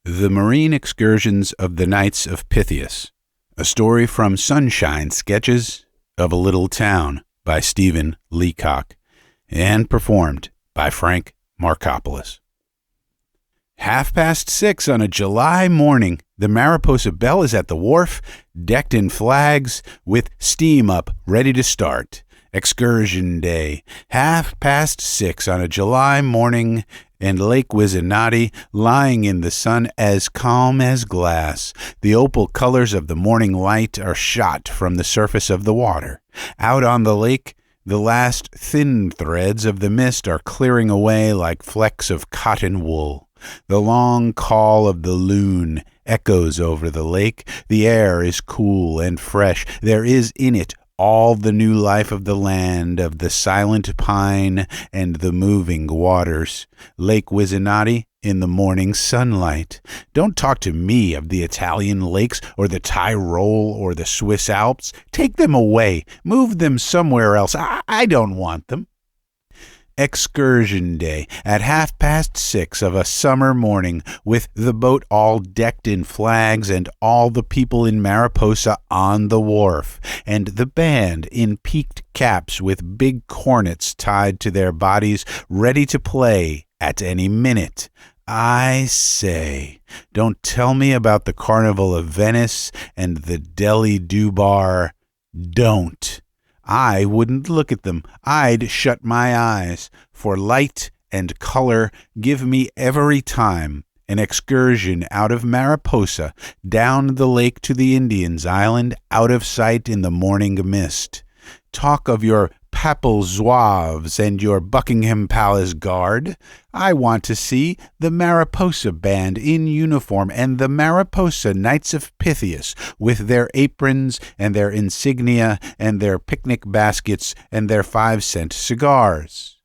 The Marine Excursions of the Knights of Pythias, a story from Sunshine Sketches of a Little Town by Stephen Leacock, and performed by Frank Marcopolos. 6:30 on a July morning, the Mariposa Belle is at the wharf, decked in flags, with steam up, ready to start. Excursion Day. 6:30 on a July morning, and Lake Wizenati lying in the sun as calm as glass. The opal colors of the morning light are shot from the surface of the water. Out on the lake, the last thin threads of the mist are clearing away like flecks of cotton wool. The long call of the loon echoes over the lake. The air is cool and fresh. There is in it all the new life of the land, of the silent pine and the moving waters. Lake Wizenati in the morning sunlight. Don't talk to me of the Italian lakes or the Tyrol or the Swiss Alps. Take them away. Move them somewhere else. I don't want them. Excursion Day at 6:30 of a summer morning, with the boat all decked in flags and all the people in Mariposa on the wharf, and the band in peaked caps with big cornets tied to their bodies, ready to play at any minute. I say, don't tell me about the Carnival of Venice and the Delhi Dubar. Don't. I wouldn't look at them. I'd shut my eyes. For light and color, give me every time an excursion out of Mariposa, down the lake to the Indians' Island, out of sight in the morning mist. Talk of your Papal Zouaves and your Buckingham Palace Guard. I want to see the Mariposa Band in uniform and the Mariposa Knights of Pythias with their aprons and their insignia and their picnic baskets and their 5-cent cigars.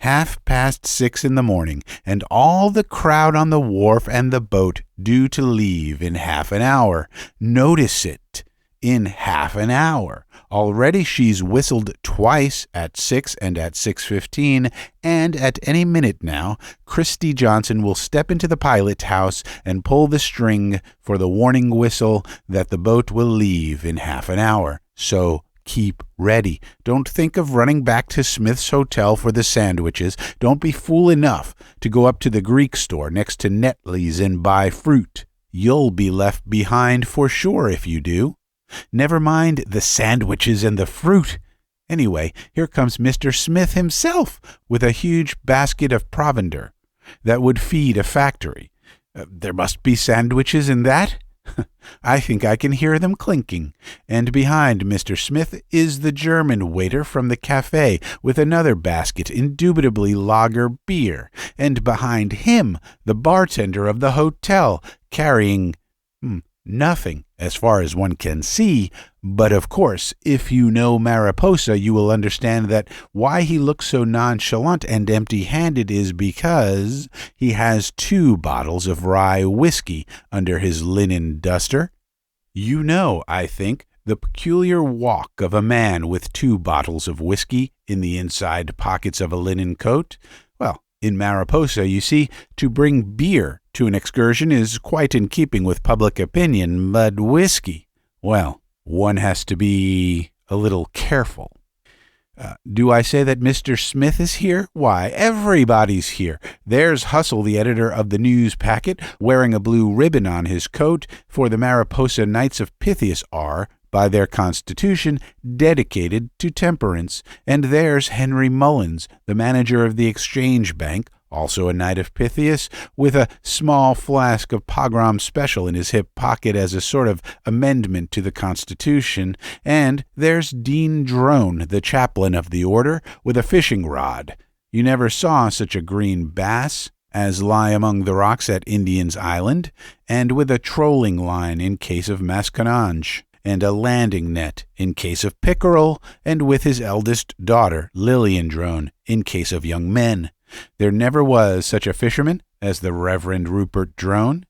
6:30 in the morning, and all the crowd on the wharf and the boat due to leave in half an hour. Notice it. In half an hour. Already she's whistled twice, at 6 and at 6:15, and at any minute now, Christy Johnson will step into the pilot house and pull the string for the warning whistle that the boat will leave in half an hour. So keep ready. Don't think of running back to Smith's Hotel for the sandwiches. Don't be fool enough to go up to the Greek store next to Netley's and buy fruit. You'll be left behind for sure if you do. Never mind the sandwiches and the fruit. Anyway, here comes Mr. Smith himself with a huge basket of provender that would feed a factory. There must be sandwiches in that? I think I can hear them clinking. And behind Mr. Smith is the German waiter from the cafe with another basket, indubitably lager beer. And behind him, the bartender of the hotel, carrying nothing, as far as one can see, but of course, if you know Mariposa, you will understand that why he looks so nonchalant and empty-handed is because he has 2 bottles of rye whiskey under his linen duster. You know, I think, the peculiar walk of a man with 2 bottles of whiskey in the inside pockets of a linen coat. Well, in Mariposa, you see, to bring beer to an excursion is quite in keeping with public opinion, but whiskey, well, one has to be a little careful. Do I say that Mr. Smith is here? Why, everybody's here. There's Hustle, the editor of the news packet, wearing a blue ribbon on his coat, for the Mariposa Knights of Pythias are, by their constitution, dedicated to temperance. And there's Henry Mullins, the manager of the Exchange Bank, also a Knight of Pythias, with a small flask of Pogrom Special in his hip pocket as a sort of amendment to the Constitution. And there's Dean Drone, the chaplain of the order, with a fishing rod. You never saw such a green bass as lie among the rocks at Indian's Island, and with a trolling line in case of masquinonge, and a landing net in case of pickerel, and with his eldest daughter, Lillian Drone, in case of young men. There never was such a fisherman as the Reverend Rupert Drone.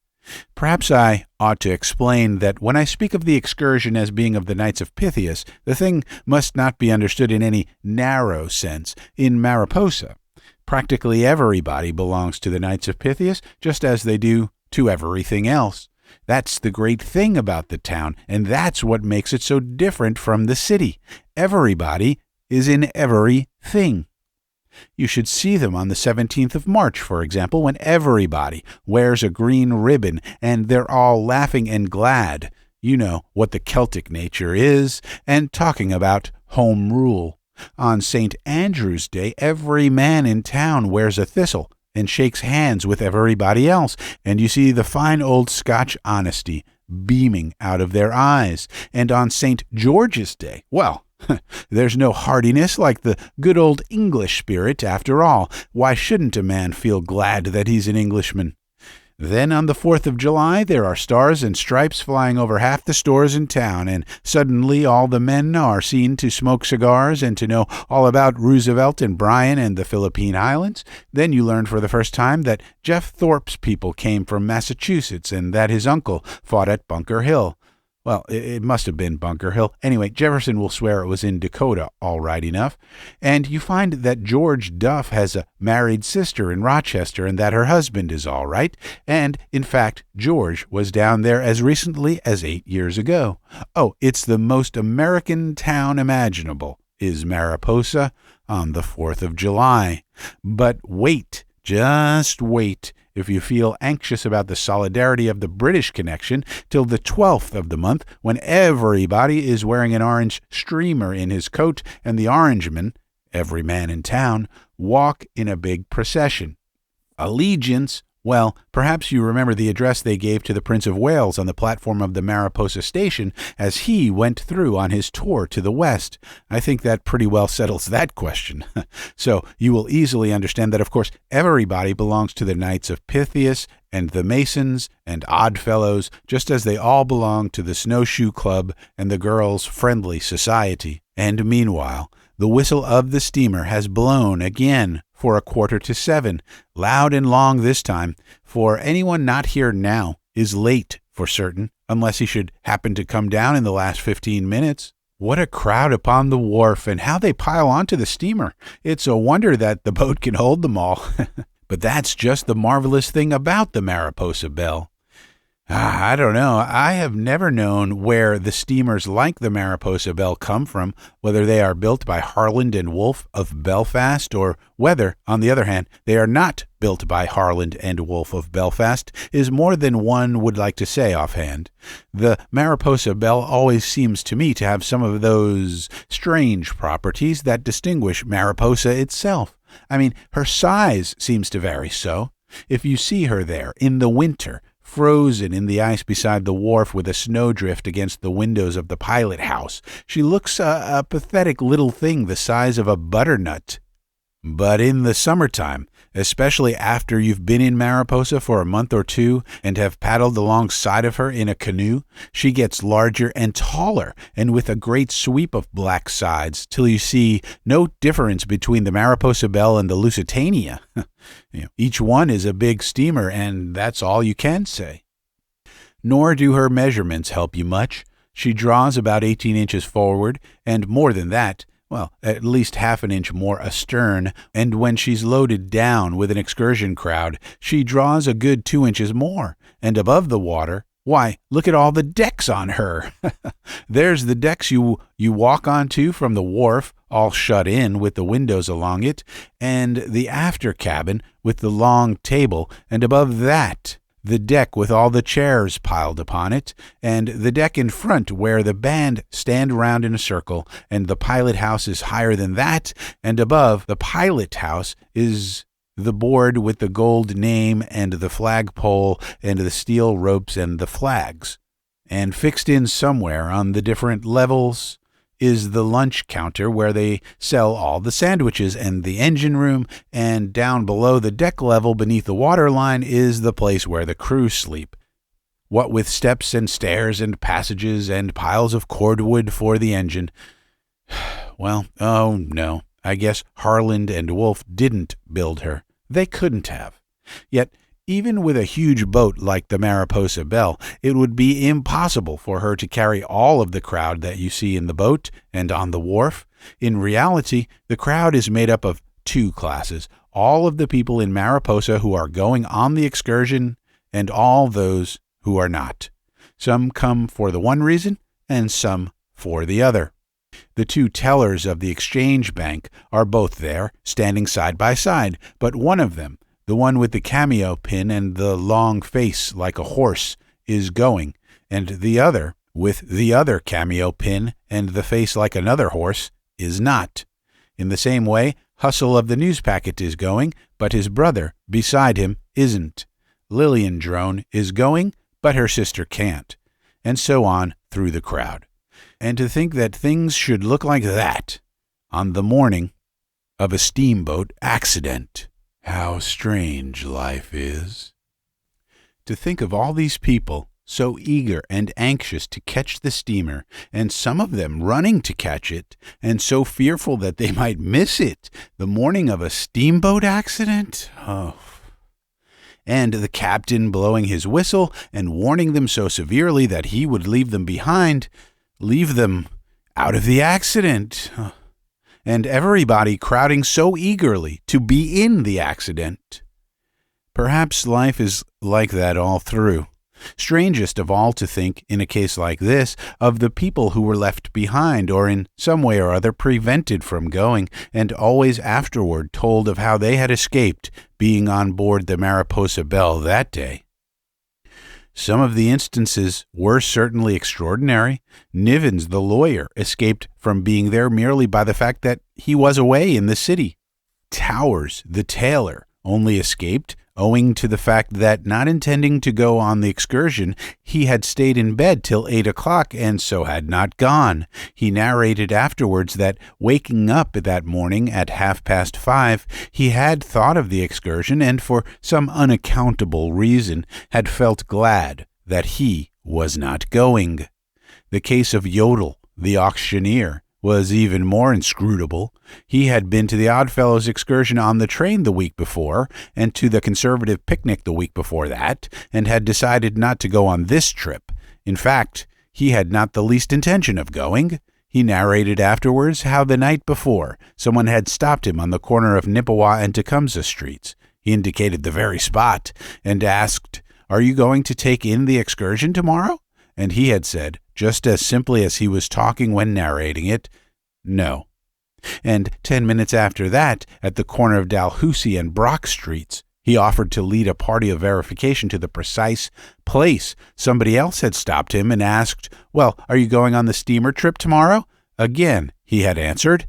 Perhaps I ought to explain that when I speak of the excursion as being of the Knights of Pythias, the thing must not be understood in any narrow sense. In Mariposa, practically everybody belongs to the Knights of Pythias, just as they do to everything else. That's the great thing about the town, and that's what makes it so different from the city. Everybody is in everything. You should see them on the 17th of March, for example, when everybody wears a green ribbon and they're all laughing and glad. You know what the Celtic nature is, and talking about home rule. On St. Andrew's Day, every man in town wears a thistle and shakes hands with everybody else, and you see the fine old Scotch honesty beaming out of their eyes. And on St. George's Day, well, there's no heartiness like the good old English spirit after all. Why shouldn't a man feel glad that he's an Englishman? Then on the 4th of July, there are stars and stripes flying over half the stores in town, and suddenly all the men are seen to smoke cigars and to know all about Roosevelt and Bryan and the Philippine Islands. Then you learn for the first time that Jeff Thorpe's people came from Massachusetts and that his uncle fought at Bunker Hill. Well, it must have been Bunker Hill. Anyway, Jefferson will swear it was in Dakota, all right enough. And you find that George Duff has a married sister in Rochester and that her husband is all right. And, in fact, George was down there as recently as 8 years ago. Oh, it's the most American town imaginable, is Mariposa, on the 4th of July. But wait, just wait. If you feel anxious about the solidarity of the British connection, till the 12th of the month, when everybody is wearing an orange streamer in his coat, and the Orangemen, every man in town, walk in a big procession. Allegiance, well, perhaps you remember the address they gave to the Prince of Wales on the platform of the Mariposa station as he went through on his tour to the west. I think that pretty well settles that question. So you will easily understand that, of course, everybody belongs to the Knights of Pythias and the Masons and Oddfellows, just as they all belong to the Snowshoe Club and the Girls' Friendly Society. And meanwhile, the whistle of the steamer has blown again for 6:45, loud and long this time, for anyone not here now is late for certain, unless he should happen to come down in the last 15 minutes. What a crowd upon the wharf, and how they pile onto the steamer. It's a wonder that the boat can hold them all. But that's just the marvelous thing about the Mariposa Belle. I don't know. I have never known where the steamers like the Mariposa Belle come from, whether they are built by Harland and Wolff of Belfast, or whether, on the other hand, they are not built by Harland and Wolff of Belfast, is more than one would like to say offhand. The Mariposa Belle always seems to me to have some of those strange properties that distinguish Mariposa itself. I mean, her size seems to vary so. If you see her there in the winter, frozen in the ice beside the wharf with a snowdrift against the windows of the pilot house, she looks a pathetic little thing the size of a butternut. But in the summertime, especially after you've been in Mariposa for a month or two and have paddled alongside of her in a canoe, she gets larger and taller, and with a great sweep of black sides, till you see no difference between the Mariposa Belle and the Lusitania. Each one is a big steamer, and that's all you can say. Nor do her measurements help you much. She draws about 18 inches forward, and more than that, well, at least half an inch more astern, and when she's loaded down with an excursion crowd, she draws a good 2 inches more, and above the water, why, look at all the decks on her. There's the decks you walk onto from the wharf, all shut in with the windows along it, and the after cabin with the long table, and above that, the deck with all the chairs piled upon it, and the deck in front where the band stand round in a circle, and the pilot house is higher than that, and above the pilot house is the board with the gold name and the flagpole and the steel ropes and the flags. And fixed in somewhere on the different levels is the lunch counter where they sell all the sandwiches, and the engine room, and down below the deck level beneath the waterline is the place where the crew sleep. What with steps and stairs and passages and piles of cordwood for the engine. Well, oh no, I guess Harland and Wolff didn't build her. They couldn't have. Yet, even with a huge boat like the Mariposa Belle, it would be impossible for her to carry all of the crowd that you see in the boat and on the wharf. In reality, the crowd is made up of two classes: all of the people in Mariposa who are going on the excursion, and all those who are not. Some come for the one reason, and some for the other. The two tellers of the exchange bank are both there, standing side by side, but one of them, the one with the cameo pin and the long face like a horse, is going, and the other, with the other cameo pin and the face like another horse, is not. In the same way, Hustle of the Newspacket is going, but his brother beside him isn't. Lillian Drone is going, but her sister can't. And so on through the crowd. And to think that things should look like that on the morning of a steamboat accident. How strange life is. To think of all these people so eager and anxious to catch the steamer, and some of them running to catch it, and so fearful that they might miss it, the morning of a steamboat accident? Oh. And the captain blowing his whistle and warning them so severely that he would leave them behind, leave them out of the accident. And everybody crowding so eagerly to be in the accident. Perhaps life is like that all through. Strangest of all to think, in a case like this, of the people who were left behind or in some way or other prevented from going, and always afterward told of how they had escaped being on board the Mariposa Belle that day. Some of the instances were certainly extraordinary. Nivens, the lawyer, escaped from being there merely by the fact that he was away in the city. Towers, the tailor, only escaped owing to the fact that, not intending to go on the excursion, he had stayed in bed till 8 o'clock and so had not gone. He narrated afterwards that, waking up that morning at 5:30, he had thought of the excursion and, for some unaccountable reason, had felt glad that he was not going. The case of Yodel, the auctioneer, was even more inscrutable. He had been to the Oddfellows excursion on the train the week before, and to the conservative picnic the week before that, and had decided not to go on this trip. In fact, he had not the least intention of going. He narrated afterwards how the night before someone had stopped him on the corner of Nippewa and Tecumseh streets. He indicated the very spot, and asked, "Are you going to take in the excursion tomorrow?" And he had said, just as simply as he was talking when narrating it, "No." And 10 minutes after that, at the corner of Dalhousie and Brock streets, he offered to lead a party of verification to the precise place. Somebody else had stopped him and asked, "Well, are you going on the steamer trip tomorrow?" Again, he had answered,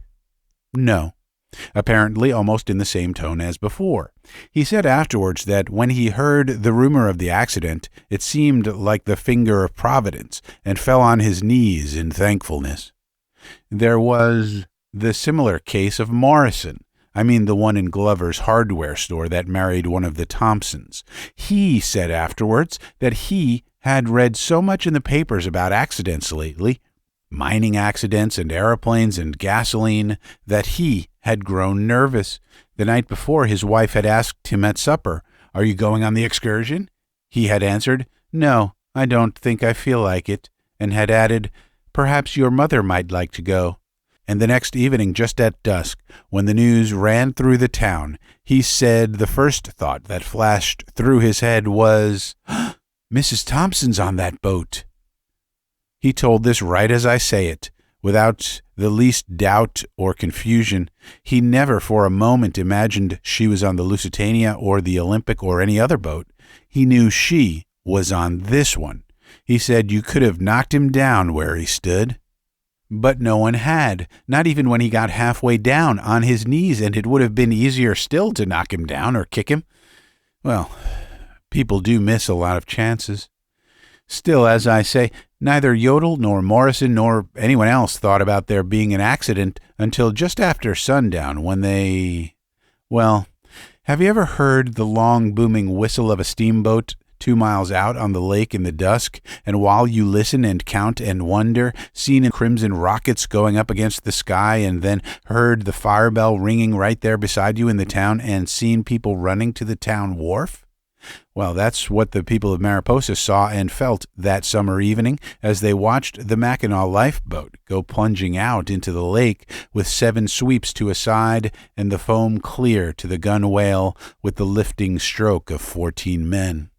"No," apparently almost in the same tone as before. He said afterwards that when he heard the rumor of the accident, it seemed like the finger of Providence, and fell on his knees in thankfulness. There was the similar case of Morrison. I mean the one in Glover's hardware store that married one of the Thompsons. He said afterwards that he had read so much in the papers about accidents lately, mining accidents and aeroplanes and gasoline, that he had grown nervous. The night before, his wife had asked him at supper, "Are you going on the excursion?" He had answered, "No, I don't think I feel like it," and had added, "Perhaps your mother might like to go." And the next evening, just at dusk, when the news ran through the town, he said the first thought that flashed through his head was, "Mrs. Thompson's on that boat." He told this right as I say it, without the least doubt or confusion. He never for a moment imagined she was on the Lusitania or the Olympic or any other boat. He knew she was on this one. He said you could have knocked him down where he stood. But no one had, not even when he got halfway down on his knees, and it would have been easier still to knock him down or kick him. Well, people do miss a lot of chances. Still, as I say, neither Yodel nor Morrison nor anyone else thought about there being an accident until just after sundown, when they... Well, have you ever heard the long booming whistle of a steamboat 2 miles out on the lake in the dusk, and while you listen and count and wonder, seen crimson rockets going up against the sky, and then heard the fire bell ringing right there beside you in the town, and seen people running to the town wharf? Well, that's what the people of Mariposa saw and felt that summer evening as they watched the Mackinac lifeboat go plunging out into the lake with 7 sweeps to a side and the foam clear to the gunwale with the lifting stroke of 14 men.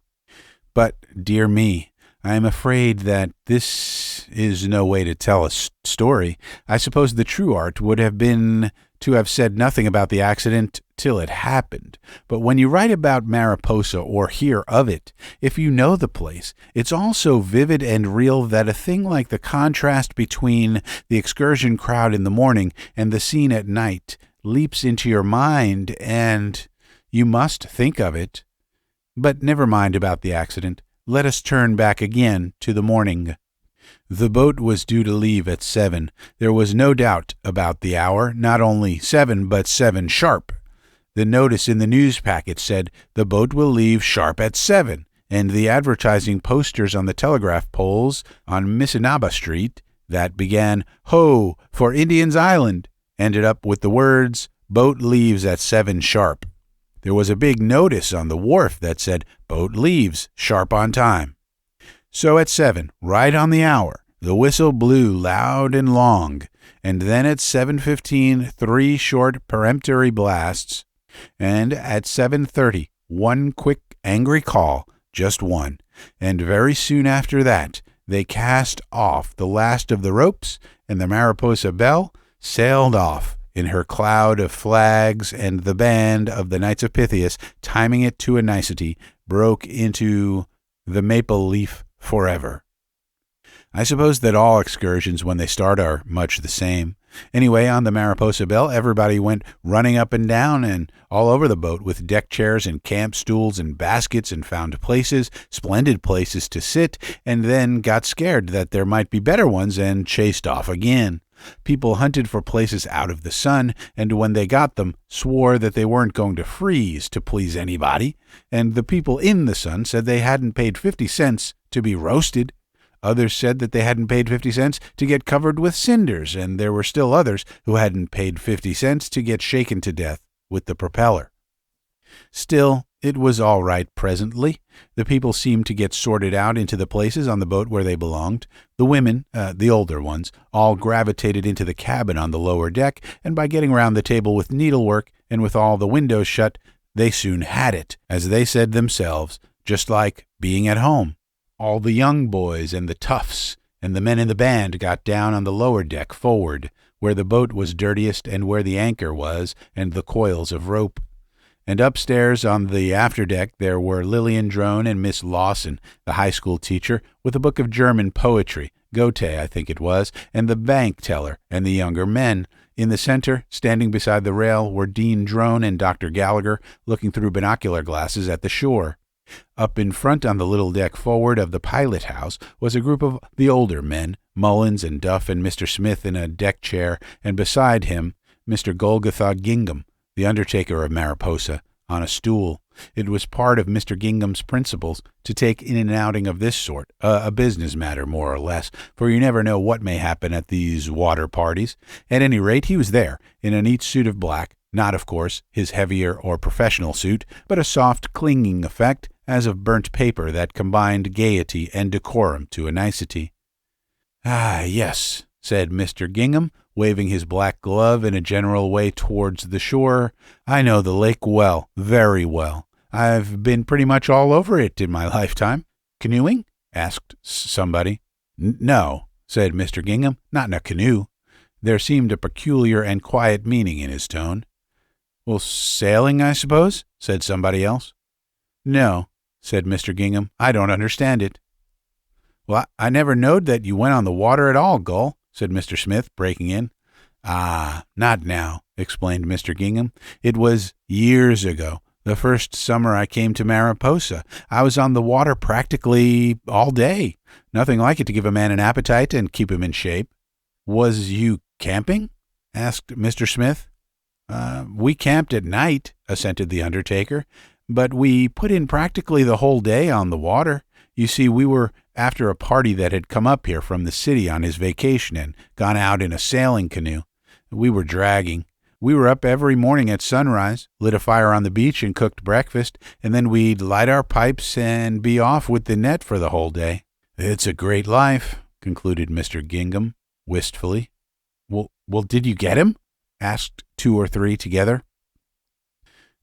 But, dear me, I am afraid that this is no way to tell a story. I suppose the true art would have been to have said nothing about the accident till it happened. But when you write about Mariposa or hear of it, if you know the place, it's all so vivid and real that a thing like the contrast between the excursion crowd in the morning and the scene at night leaps into your mind, and you must think of it. But never mind about the accident. Let us turn back again to the morning. The boat was due to leave at 7. There was no doubt about the hour, not only 7, but 7 sharp. The notice in the news packet said, "The boat will leave sharp at 7," and the advertising posters on the telegraph poles on Missinaba Street that began, "Ho, for Indian's Island," ended up with the words, "Boat leaves at 7 sharp." There was a big notice on the wharf that said, "Boat leaves sharp on time." So at 7, right on the hour, the whistle blew loud and long, and then at 7:15 3 short peremptory blasts, and at 7:30 one quick angry call, just one, and very soon after that they cast off the last of the ropes, and the Mariposa Belle sailed off in her cloud of flags, and the band of the Knights of Pythias, timing it to a nicety, broke into the Maple Leaf Forever. I suppose that all excursions when they start are much the same. Anyway, on the Mariposa Belle, everybody went running up and down and all over the boat with deck chairs and camp stools and baskets, and found places, splendid places to sit, and then got scared that there might be better ones and chased off again. People hunted for places out of the sun, and when they got them, swore that they weren't going to freeze to please anybody, and the people in the sun said they hadn't paid 50 cents to be roasted. Others said that they hadn't paid 50 cents to get covered with cinders, and there were still others who hadn't paid 50 cents to get shaken to death with the propeller. Still, it was all right presently. The people seemed to get sorted out into the places on the boat where they belonged. The women, the older ones, all gravitated into the cabin on the lower deck, and by getting round the table with needlework and with all the windows shut, they soon had it, as they said themselves, just like being at home. All the young boys and the toughs and the men in the band got down on the lower deck forward, where the boat was dirtiest and where the anchor was and the coils of rope. And upstairs on the afterdeck there were Lillian Drone and Miss Lawson, the high school teacher, with a book of German poetry, Goethe I think it was, and the bank teller and the younger men. In the center, standing beside the rail, were Dean Drone and Dr. Gallagher, looking through binocular glasses at the shore. Up in front on the little deck forward of the pilot house was a group of the older men, Mullins and Duff and Mr. Smith in a deck chair, and beside him Mr. Golgotha Gingham, the undertaker of Mariposa, on a stool. It was part of Mr. Gingham's principles to take in an outing of this sort, a business matter more or less, for you never know what may happen at these water parties. At any rate, he was there, in a neat suit of black, not, of course, his heavier or professional suit, but a soft, clinging effect, as of burnt paper that combined gaiety and decorum to a nicety. "Ah, yes," said Mr. Gingham, waving his black glove in a general way towards the shore. "I know the lake well, very well. I've been pretty much all over it in my lifetime." "Canoeing?" asked somebody. "No," said Mr. Gingham, "not in a canoe." There seemed a peculiar and quiet meaning in his tone. "Well, sailing, I suppose?" said somebody else. "No," said Mr. Gingham, "I don't understand it." "Well, I never knowed that you went on the water at all, Gull," said Mr. Smith, breaking in. "Ah, not now," explained Mr. Gingham. "It was years ago, the first summer I came to Mariposa. I was on the water practically all day. Nothing like it to give a man an appetite and keep him in shape." "Was you camping?" asked Mr. Smith. We camped at night," assented the undertaker, "but we put in practically the whole day on the water. You see, we were after a party that had come up here from the city on his vacation and gone out in a sailing canoe. We were dragging. We were up every morning at sunrise, lit a fire on the beach and cooked breakfast, and then we'd light our pipes and be off with the net for the whole day. It's a great life," concluded Mr. Gingham wistfully. Well, did you get him?" asked 2 or 3 together.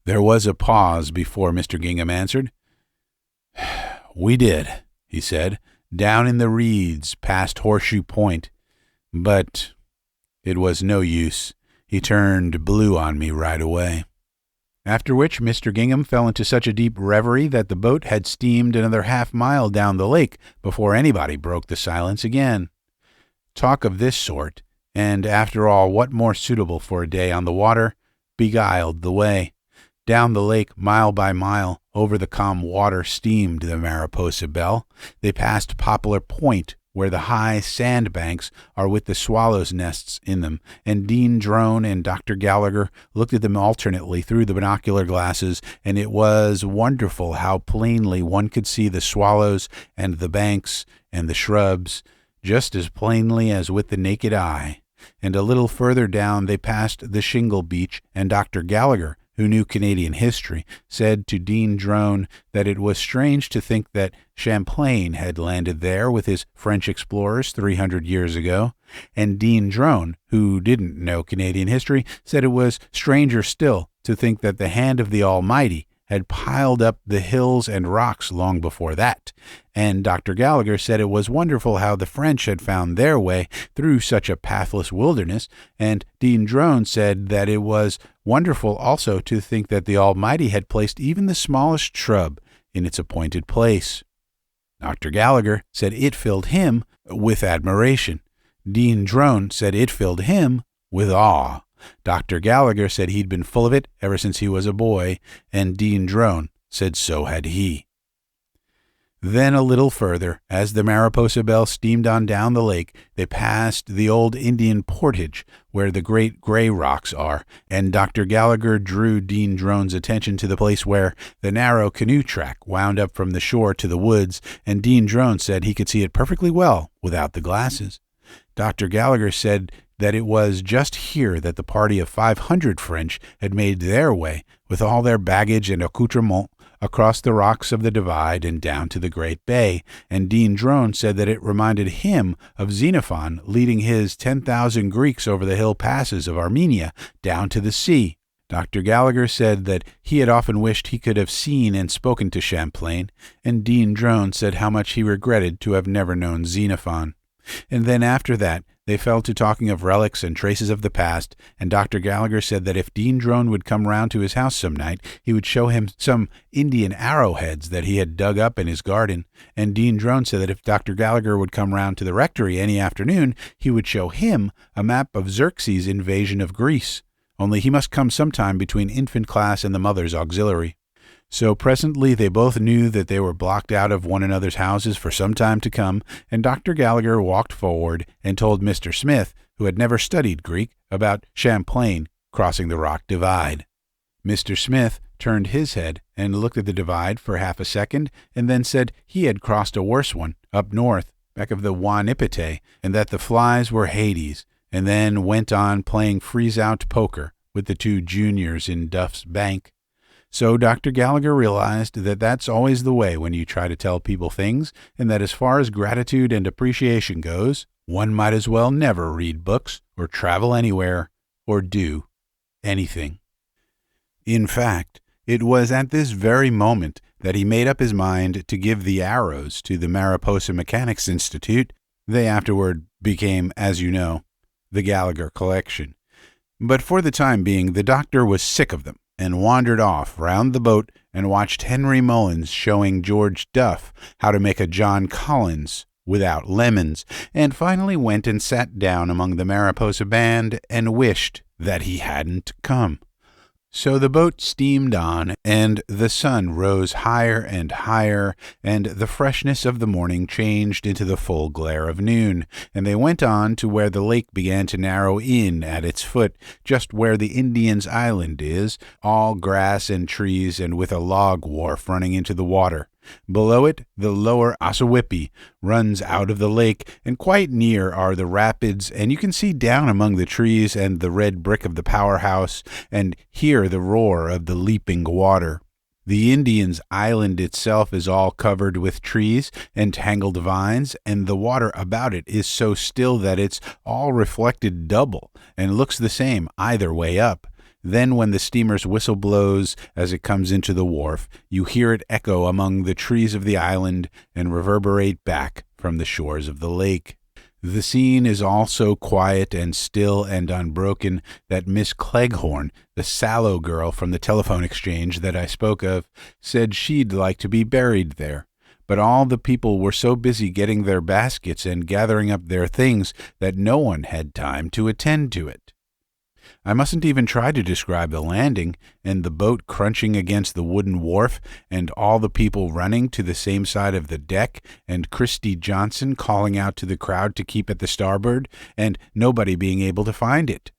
There was a pause before Mr. Gingham answered. we did," he said, "down in the reeds past Horseshoe Point. But it was no use. He turned blue on me right away." After which Mr. Gingham fell into such a deep reverie that the boat had steamed another half-mile down the lake before anybody broke the silence again. Talk of this sort, and after all, what more suitable for a day on the water, beguiled the way. Down the lake, mile by mile, over the calm water steamed the Mariposa Belle. They passed Poplar Point, where the high sandbanks are with the swallows' nests in them, and Dean Drone and Dr. Gallagher looked at them alternately through the binocular glasses, and it was wonderful how plainly one could see the swallows and the banks and the shrubs, just as plainly as with the naked eye. And a little further down they passed the shingle beach, and Dr. Gallagher, who knew Canadian history, said to Dean Drone that it was strange to think that Champlain had landed there with his French explorers 300 years ago, and Dean Drone, who didn't know Canadian history, said it was stranger still to think that the hand of the Almighty had piled up the hills and rocks long before that, and Dr. Gallagher said it was wonderful how the French had found their way through such a pathless wilderness, and Dean Drone said that it was wonderful also to think that the Almighty had placed even the smallest shrub in its appointed place. Dr. Gallagher said it filled him with admiration. Dean Drone said it filled him with awe. Dr. Gallagher said he'd been full of it ever since he was a boy, and Dean Drone said so had he. Then a little further, as the Mariposa Belle steamed on down the lake, they passed the old Indian portage where the great gray rocks are, and Dr. Gallagher drew Dean Drone's attention to the place where the narrow canoe track wound up from the shore to the woods, and Dean Drone said he could see it perfectly well without the glasses. Dr. Gallagher said that it was just here that the party of 500 French had made their way, with all their baggage and accoutrements, across the rocks of the Divide and down to the Great Bay, and Dean Drone said that it reminded him of Xenophon leading his 10,000 Greeks over the hill passes of Armenia down to the sea. Dr. Gallagher said that he had often wished he could have seen and spoken to Champlain, and Dean Drone said how much he regretted to have never known Xenophon. And then after that, they fell to talking of relics and traces of the past, and Dr. Gallagher said that if Dean Drone would come round to his house some night, he would show him some Indian arrowheads that he had dug up in his garden, and Dean Drone said that if Dr. Gallagher would come round to the rectory any afternoon, he would show him a map of Xerxes' invasion of Greece, only he must come sometime between infant class and the mother's auxiliary. So presently they both knew that they were blocked out of one another's houses for some time to come, and Dr. Gallagher walked forward and told Mr. Smith, who had never studied Greek, about Champlain crossing the rock divide. Mr. Smith turned his head and looked at the divide for half a second, and then said he had crossed a worse one, up north, back of the Wanipite, and that the flies were Hades, and then went on playing freeze-out poker with the two juniors in Duff's Bank. So Dr. Gallagher realized that that's always the way when you try to tell people things, and that as far as gratitude and appreciation goes, one might as well never read books, or travel anywhere, or do anything. In fact, it was at this very moment that he made up his mind to give the arrows to the Mariposa Mechanics Institute. They afterward became, as you know, the Gallagher Collection. But for the time being, the doctor was sick of them, and wandered off round the boat and watched Henry Mullins showing George Duff how to make a John Collins without lemons, and finally went and sat down among the Mariposa band and wished that he hadn't come. So the boat steamed on, and the sun rose higher and higher, and the freshness of the morning changed into the full glare of noon, and they went on to where the lake began to narrow in at its foot, just where the Indian's Island is, all grass and trees, and with a log wharf running into the water. Below it, the lower Ossawippi runs out of the lake, and quite near are the rapids, and you can see down among the trees and the red brick of the powerhouse, and hear the roar of the leaping water. The Indian's Island itself is all covered with trees and tangled vines, and the water about it is so still that it's all reflected double, and looks the same either way up. Then when the steamer's whistle blows as it comes into the wharf, you hear it echo among the trees of the island and reverberate back from the shores of the lake. The scene is all so quiet and still and unbroken that Miss Cleghorn, the sallow girl from the telephone exchange that I spoke of, said she'd like to be buried there. But all the people were so busy getting their baskets and gathering up their things that no one had time to attend to it. I mustn't even try to describe the landing, and the boat crunching against the wooden wharf, and all the people running to the same side of the deck, and Christy Johnson calling out to the crowd to keep at the starboard, and nobody being able to find it.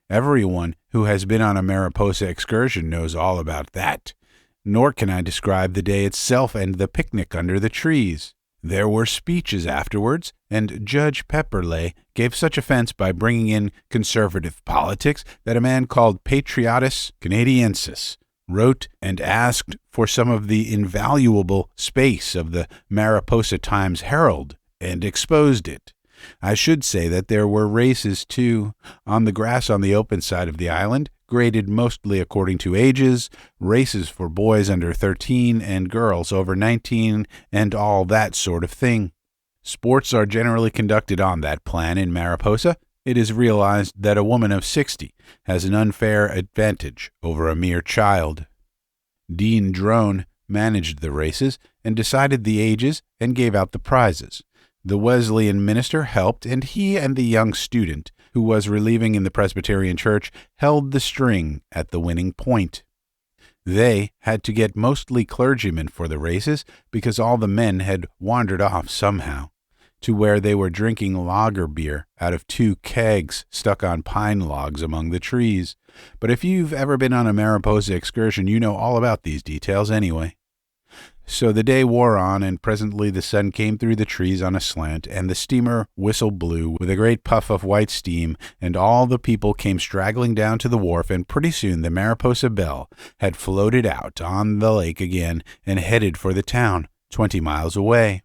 Everyone who has been on a Mariposa excursion knows all about that. Nor can I describe the day itself and the picnic under the trees. There were speeches afterwards, and Judge Pepperleigh gave such offense by bringing in conservative politics that a man called Patriotus Canadiensis wrote and asked for some of the invaluable space of the Mariposa Times-Herald and exposed it. I should say that there were races, too, on the grass on the open side of the island, graded mostly according to ages, races for boys under 13 and girls over 19, and all that sort of thing. Sports are generally conducted on that plan in Mariposa. It is realized that a woman of 60 has an unfair advantage over a mere child. Dean Drone managed the races and decided the ages and gave out the prizes. The Wesleyan minister helped, and he and the young student, who was relieving in the Presbyterian church, held the string at the winning point. They had to get mostly clergymen for the races because all the men had wandered off somehow, to where they were drinking lager beer out of 2 kegs stuck on pine logs among the trees. But if you've ever been on a Mariposa excursion, you know all about these details anyway. So the day wore on, and presently the sun came through the trees on a slant, and the steamer whistle blew with a great puff of white steam, and all the people came straggling down to the wharf, and pretty soon the Mariposa Belle had floated out on the lake again and headed for the town, 20 miles away.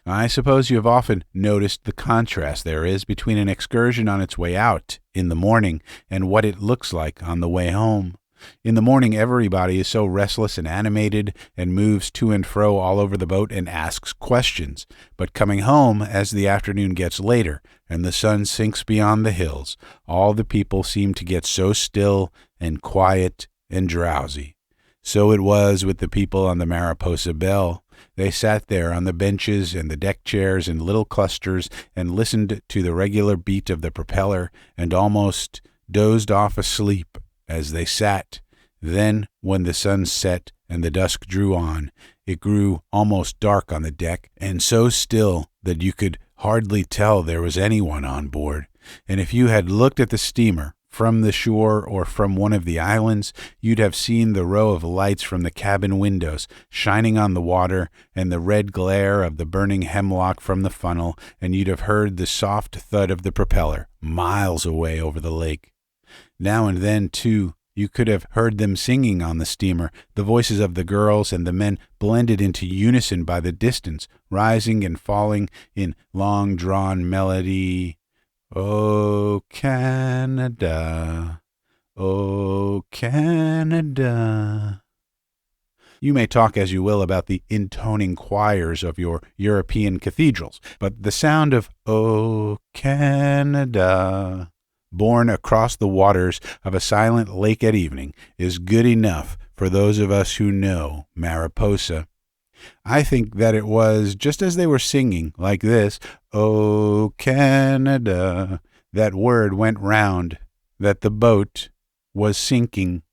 I suppose you have often noticed the contrast there is between an excursion on its way out in the morning and what it looks like on the way home. In the morning, everybody is so restless and animated and moves to and fro all over the boat and asks questions. But coming home, as the afternoon gets later and the sun sinks beyond the hills, all the people seem to get so still and quiet and drowsy. So it was with the people on the Mariposa Belle. They sat there on the benches and the deck chairs in little clusters and listened to the regular beat of the propeller and almost dozed off asleep as they sat. Then, when the sun set and the dusk drew on, it grew almost dark on the deck, and so still that you could hardly tell there was anyone on board. And if you had looked at the steamer from the shore or from one of the islands, you'd have seen the row of lights from the cabin windows shining on the water, and the red glare of the burning hemlock from the funnel, and you'd have heard the soft thud of the propeller miles away over the lake. Now and then, too, you could have heard them singing on the steamer, the voices of the girls and the men blended into unison by the distance, rising and falling in long-drawn melody. "O Canada, O Canada." You may talk as you will about the intoning choirs of your European cathedrals, but the sound of "O Canada," borne across the waters of a silent lake at evening, is good enough for those of us who know Mariposa. I think that it was just as they were singing like this, "O Canada," that word went round, that the boat was sinking.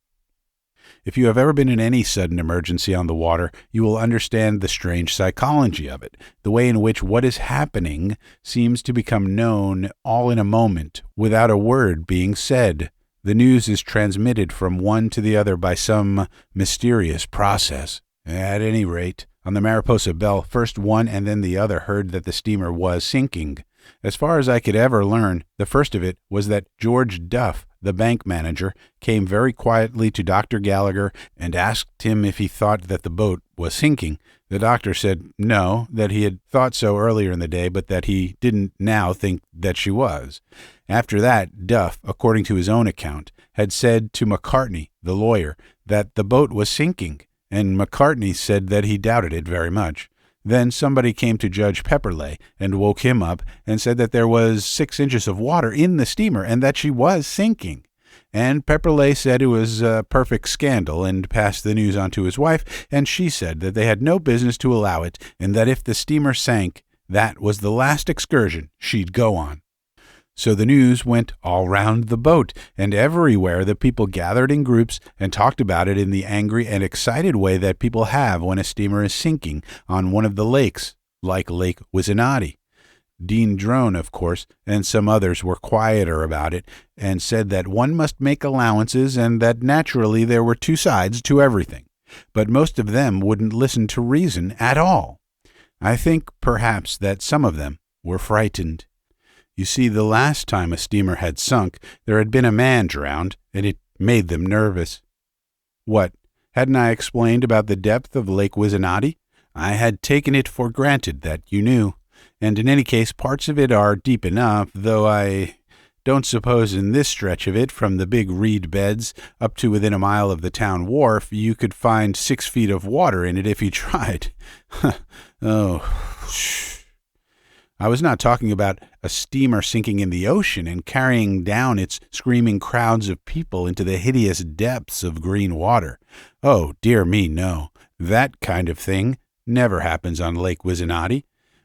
If you have ever been in any sudden emergency on the water, you will understand the strange psychology of it, the way in which what is happening seems to become known all in a moment, without a word being said. The news is transmitted from one to the other by some mysterious process. At any rate, on the Mariposa Belle, first one and then the other heard that the steamer was sinking. As far as I could ever learn, the first of it was that George Duff, the bank manager, came very quietly to Dr. Gallagher and asked him if he thought that the boat was sinking. The doctor said no, that he had thought so earlier in the day, but that he didn't now think that she was. After that, Duff, according to his own account, had said to McCartney, the lawyer, that the boat was sinking, and McCartney said that he doubted it very much. Then somebody came to Judge Pepperleigh and woke him up and said that there was 6 inches of water in the steamer and that she was sinking. And Pepperleigh said it was a perfect scandal and passed the news on to his wife, and she said that they had no business to allow it and that if the steamer sank, that was the last excursion she'd go on. So the news went all round the boat, and everywhere the people gathered in groups and talked about it in the angry and excited way that people have when a steamer is sinking on one of the lakes, like Lake Wisanati. Dean Drone, of course, and some others were quieter about it and said that one must make allowances and that naturally there were 2 sides to everything. But most of them wouldn't listen to reason at all. I think, perhaps, that some of them were frightened. You see, the last time a steamer had sunk, there had been a man drowned, and it made them nervous. What, hadn't I explained about the depth of Lake Wisanati? I had taken it for granted that you knew, and in any case parts of it are deep enough, though I don't suppose in this stretch of it, from the big reed beds up to within a mile of the town wharf, you could find 6 feet of water in it if you tried. Oh, shh. I was not talking about a steamer sinking in the ocean and carrying down its screaming crowds of people into the hideous depths of green water. Oh, dear me, no. That kind of thing never happens on Lake Wisanati.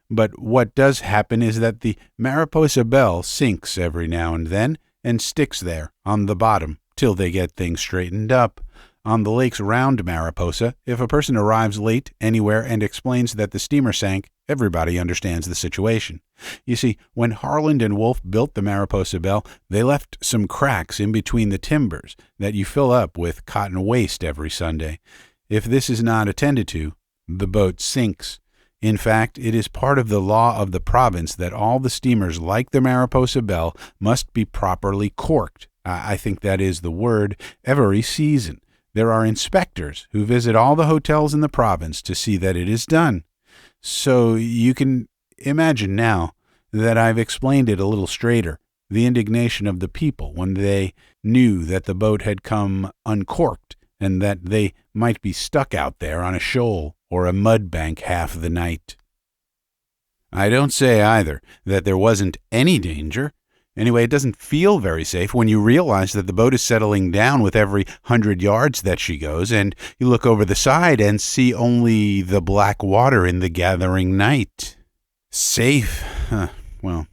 But what does happen is that the Mariposa Belle sinks every now and then and sticks there on the bottom till they get things straightened up. On the lakes round Mariposa, if a person arrives late anywhere and explains that the steamer sank, everybody understands the situation. You see, when Harland and Wolff built the Mariposa Belle, they left some cracks in between the timbers that you fill up with cotton waste every Sunday. If this is not attended to, the boat sinks. In fact, it is part of the law of the province that all the steamers like the Mariposa Belle must be properly corked. I think that is the word, every season. There are inspectors who visit all the hotels in the province to see that it is done. So you can imagine now that I've explained it a little straighter, the indignation of the people when they knew that the boat had come uncorked and that they might be stuck out there on a shoal or a mud bank half the night. I don't say either that there wasn't any danger. Anyway, it doesn't feel very safe when you realize that the boat is settling down with every 100 yards that she goes, and you look over the side and see only the black water in the gathering night. Safe? Well,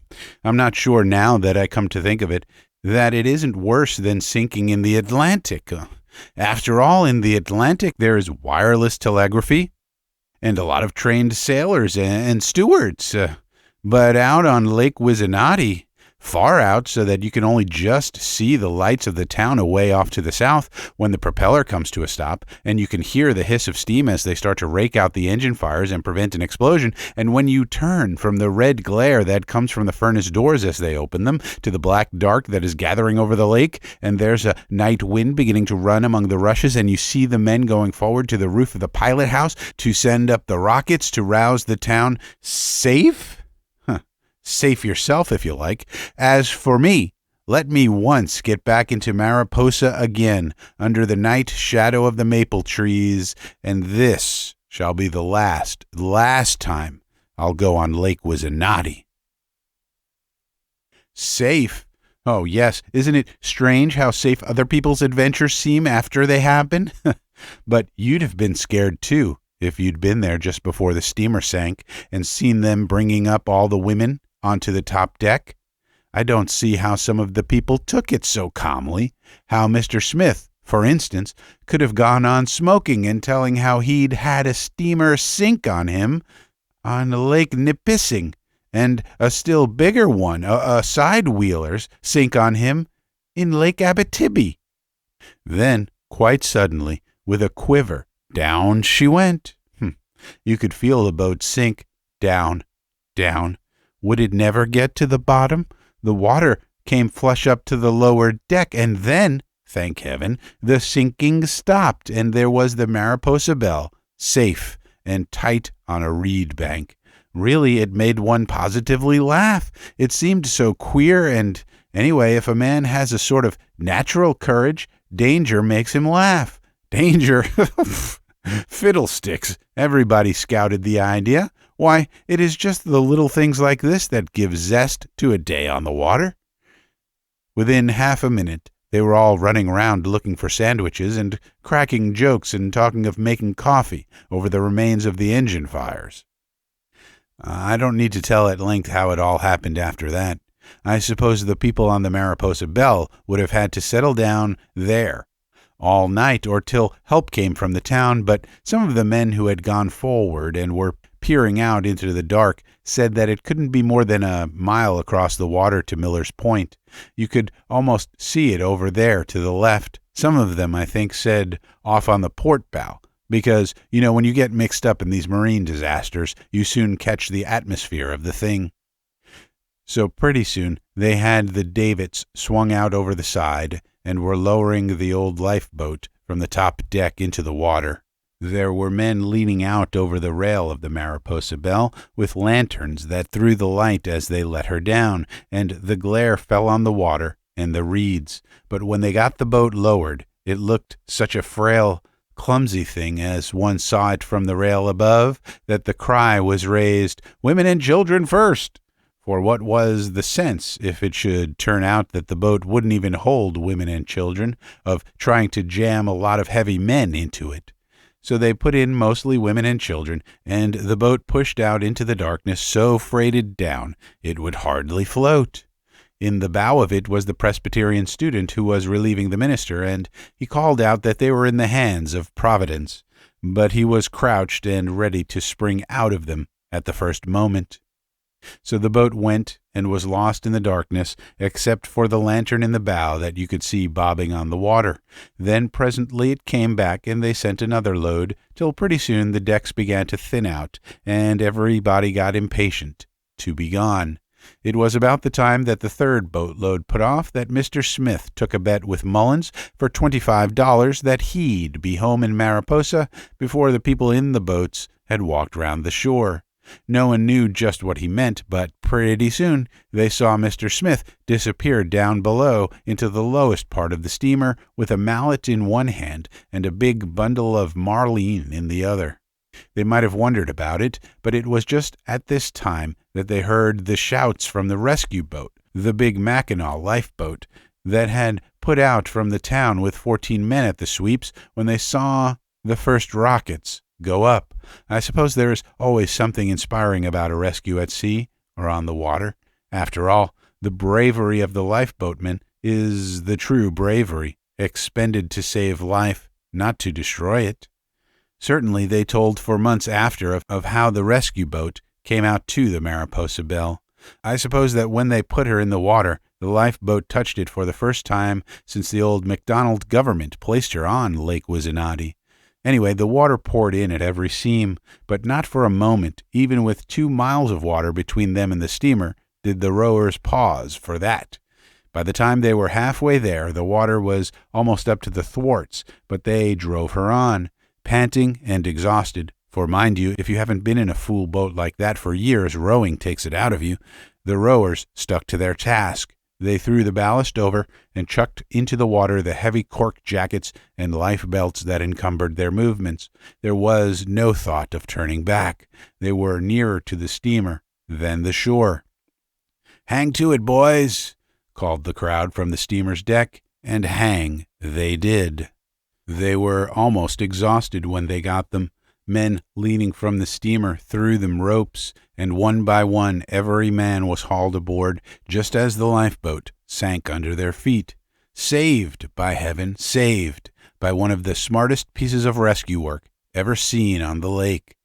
I'm not sure now that I come to think of it, that it isn't worse than sinking in the Atlantic. After all, in the Atlantic there is wireless telegraphy and a lot of trained sailors and stewards. But out on Lake Wisanati, far out so that you can only just see the lights of the town away off to the south when the propeller comes to a stop, and you can hear the hiss of steam as they start to rake out the engine fires and prevent an explosion, and when you turn from the red glare that comes from the furnace doors as they open them to the black dark that is gathering over the lake, and there's a night wind beginning to run among the rushes, and you see the men going forward to the roof of the pilot house to send up the rockets to rouse the town. Safe? Safe yourself if you like. As for me, let me once get back into Mariposa again under the night shadow of the maple trees, and this shall be the last time I'll go on Lake Wisanati. Safe? Oh, yes. Isn't it strange how safe other people's adventures seem after they happen? But you'd have been scared, too, if you'd been there just before the steamer sank and seen them bringing up all the women onto the top deck. I don't see how some of the people took it so calmly, how Mr. Smith, for instance, could have gone on smoking and telling how he'd had a steamer sink on him on Lake Nipissing, and a still bigger one, a side-wheeler's, sink on him in Lake Abitibi. Then, quite suddenly, with a quiver, down she went. You could feel the boat sink, down, down. Would it never get to the bottom? The water came flush up to the lower deck, and then, thank heaven, the sinking stopped, and there was the Mariposa Belle, safe and tight on a reed bank. Really, it made one positively laugh. It seemed so queer and Anyway, if a man has a sort of natural courage, danger makes him laugh. Danger? Fiddlesticks. Everybody scouted the idea. Why, it is just the little things like this that give zest to a day on the water. Within half a minute, they were all running around looking for sandwiches and cracking jokes and talking of making coffee over the remains of the engine fires. I don't need to tell at length how it all happened after that. I suppose the people on the Mariposa Belle would have had to settle down there all night or till help came from the town, but some of the men who had gone forward and were peering out into the dark said that it couldn't be more than a mile across the water to Miller's Point. You could almost see it over there to the left. Some of them, I think, said off on the port bow, because, when you get mixed up in these marine disasters, you soon catch the atmosphere of the thing. So pretty soon they had the davits swung out over the side and were lowering the old lifeboat from the top deck into the water. There were men leaning out over the rail of the Mariposa Belle with lanterns that threw the light as they let her down, and the glare fell on the water and the reeds. But when they got the boat lowered, it looked such a frail, clumsy thing as one saw it from the rail above, that the cry was raised, "Women and children first!" For what was the sense, if it should turn out that the boat wouldn't even hold women and children, of trying to jam a lot of heavy men into it? So they put in mostly women and children, and the boat pushed out into the darkness so freighted down it would hardly float. In the bow of it was the Presbyterian student who was relieving the minister, and he called out that they were in the hands of Providence, but he was crouched and ready to spring out of them at the first moment. So the boat went and was lost in the darkness, except for the lantern in the bow that you could see bobbing on the water. Then presently it came back, and they sent another load, till pretty soon the decks began to thin out, and everybody got impatient to be gone. It was about the time that the third boatload put off that Mr. Smith took a bet with Mullins for $25 that he'd be home in Mariposa before the people in the boats had walked round the shore. No one knew just what he meant, but pretty soon they saw Mr. Smith disappear down below into the lowest part of the steamer with a mallet in one hand and a big bundle of marline in the other. They might have wondered about it, but it was just at this time that they heard the shouts from the rescue boat, the big Mackinaw lifeboat, that had put out from the town with 14 men at the sweeps when they saw the first rockets go up. I suppose there is always something inspiring about a rescue at sea or on the water. After all, the bravery of the lifeboatmen is the true bravery, expended to save life, not to destroy it. Certainly they told for months after of how the rescue boat came out to the Mariposa Belle. I suppose that when they put her in the water, the lifeboat touched it for the first time since the old MacDonald government placed her on Lake Wizenati. Anyway, the water poured in at every seam, but not for a moment, even with 2 miles of water between them and the steamer, did the rowers pause for that. By the time they were halfway there, the water was almost up to the thwarts, but they drove her on, panting and exhausted, for mind you, if you haven't been in a fool boat like that for years, rowing takes it out of you. The rowers stuck to their task. They threw the ballast over and chucked into the water the heavy cork jackets and life belts that encumbered their movements. There was no thought of turning back. They were nearer to the steamer than the shore. "Hang to it, boys," called the crowd from the steamer's deck, and hang they did. They were almost exhausted when they got them. Men leaning from the steamer threw them ropes, and one by one every man was hauled aboard just as the lifeboat sank under their feet. Saved, by heaven, saved by one of the smartest pieces of rescue work ever seen on the lake.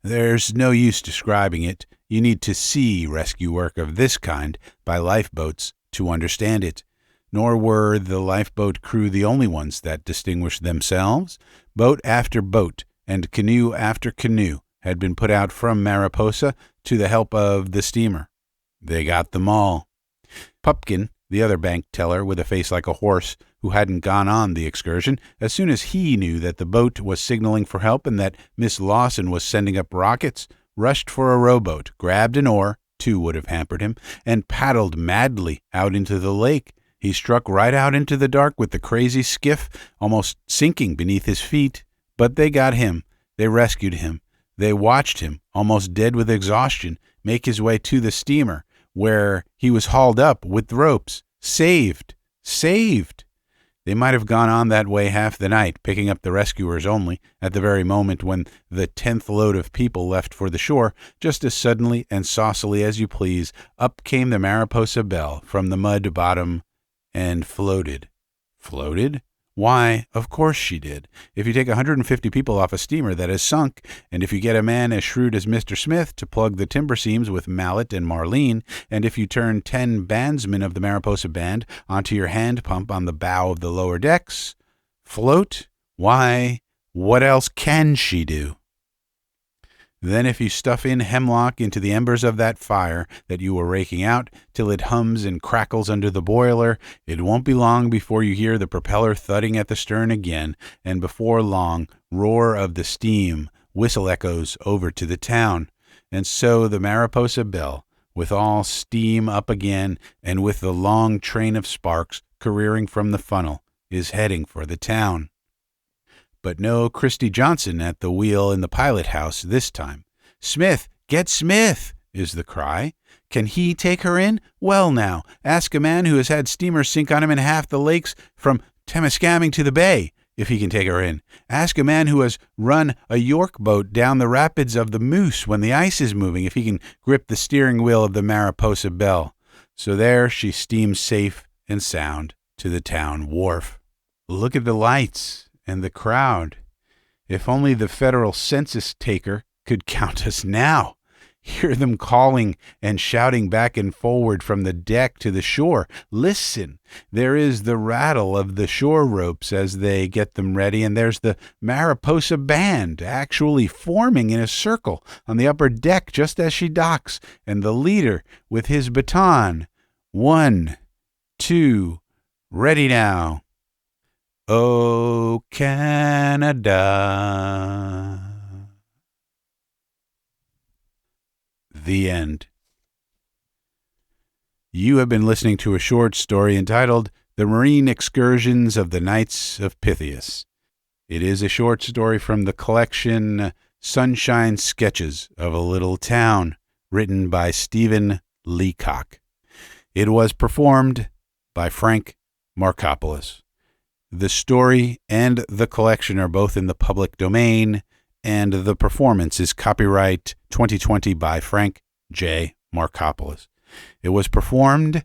There's no use describing it. You need to see rescue work of this kind by lifeboats to understand it. Nor were the lifeboat crew the only ones that distinguished themselves. Boat after boat and canoe after canoe had been put out from Mariposa to the help of the steamer. They got them all. Pupkin, the other bank teller with a face like a horse, who hadn't gone on the excursion, as soon as he knew that the boat was signaling for help and that Miss Lawson was sending up rockets, rushed for a rowboat, grabbed an oar, 2 would have hampered him, and paddled madly out into the lake. He struck right out into the dark with the crazy skiff almost sinking beneath his feet. But they got him. They rescued him. They watched him, almost dead with exhaustion, make his way to the steamer, where he was hauled up with ropes. Saved! Saved! They might have gone on that way half the night, picking up the rescuers only, at the very moment when the 10th load of people left for the shore. Just as suddenly and saucily as you please, up came the Mariposa Belle from the mud bottom and floated. Floated? Why, of course she did. If you take 150 people off a steamer that has sunk, and if you get a man as shrewd as Mr. Smith to plug the timber seams with Mallet and Marlene, and if you turn 10 bandsmen of the Mariposa Band onto your hand pump on the bow of the lower decks, float? Why, what else can she do? Then if you stuff in hemlock into the embers of that fire that you were raking out till it hums and crackles under the boiler, it won't be long before you hear the propeller thudding at the stern again, and before long, roar of the steam, whistle echoes over to the town. And so the Mariposa Belle, with all steam up again, and with the long train of sparks careering from the funnel, is heading for the town. But no Christy Johnson at the wheel in the pilot house this time. "Smith, get Smith!" is the cry. Can he take her in? Well now, ask a man who has had steamers sink on him in half the lakes from Temiskaming to the bay, if he can take her in. Ask a man who has run a York boat down the rapids of the Moose when the ice is moving, if he can grip the steering wheel of the Mariposa Belle. So there she steams safe and sound to the town wharf. Look at the lights and the crowd. If only the federal census taker could count us now. Hear them calling and shouting back and forward from the deck to the shore. Listen, there is the rattle of the shore ropes as they get them ready, and there's the Mariposa Band actually forming in a circle on the upper deck just as she docks, and the leader with his baton. 1, 2, ready now. Oh, Canada. The end. You have been listening to a short story entitled The Marine Excursions of the Knights of Pythias. It is a short story from the collection Sunshine Sketches of a Little Town, written by Stephen Leacock. It was performed by Frank Marcopolos. The story and the collection are both in the public domain, and the performance is copyright 2020 by Frank J. Marcopolos. It was performed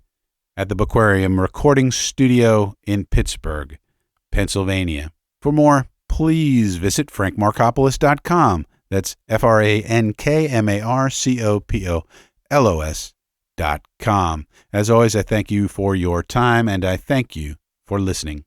at the Bookarium Recording Studio in Pittsburgh, Pennsylvania. For more, please visit frankmarcopolos.com. That's FrankMarcopolos.com. As always, I thank you for your time, and I thank you for listening.